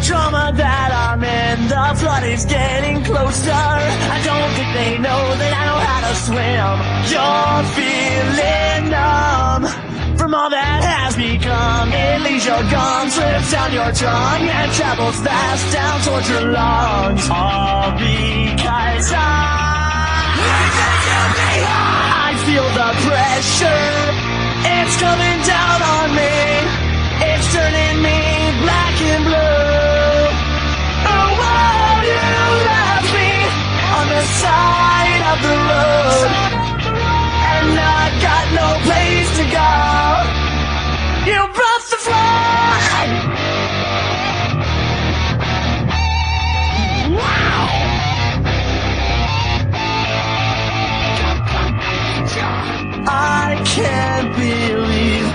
trauma that I'm in, the flood is getting closer. I don't think they know that I know how to swim. You're feeling numb from all that has become. It leaves your gum, slips down your tongue, and travels fast down towards your lungs. All because I feel the pressure. It's coming down on me. It's turning me black and blue. Oh, won't you left me on the side of the road, and I got no place to go. You brought the flood. Wow. I can't believe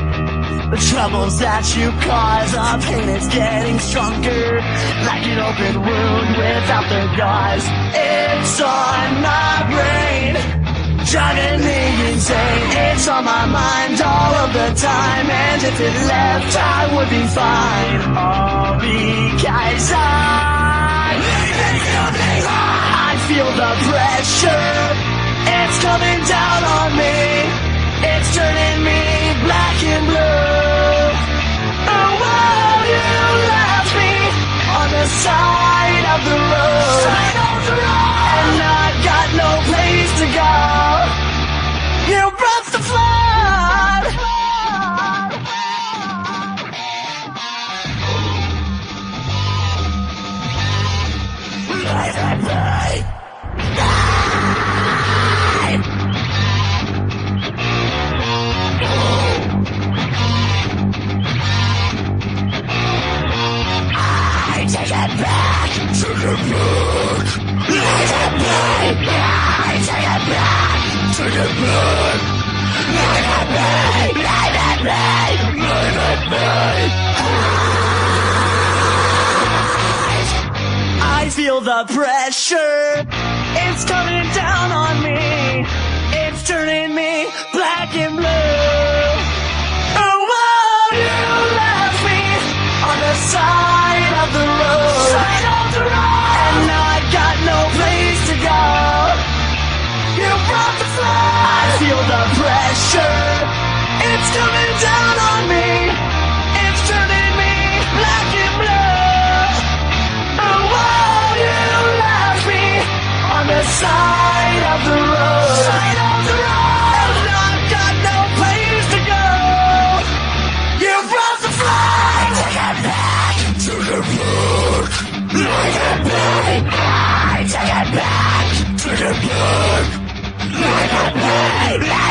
the troubles that you cause. The pain is getting stronger, like an open wound without the gauze. It's on my brain, driving me insane. It's on my mind all of the time, and if it left I would be fine. All because I feel the pressure. It's coming down on me. It's turning me black and blue. Oh, won't you left me on the side of the road, and I got no place to go. You brought the flood. Take it back, take it back, take it back, take it back, take it back, take it back, take it back. I feel the pressure. It's coming down on me. It's turning me black and blue. Oh, won't you left me on the side of the road, and I got no place to go. You brought the flood. I feel the pressure. It's coming down on me. It's turning me black and blue. Oh, won't you left me on the side of the road, and I've got no place to go. You brought the flood. Take it back, take it back, take it back, take it back, take it back, take it back.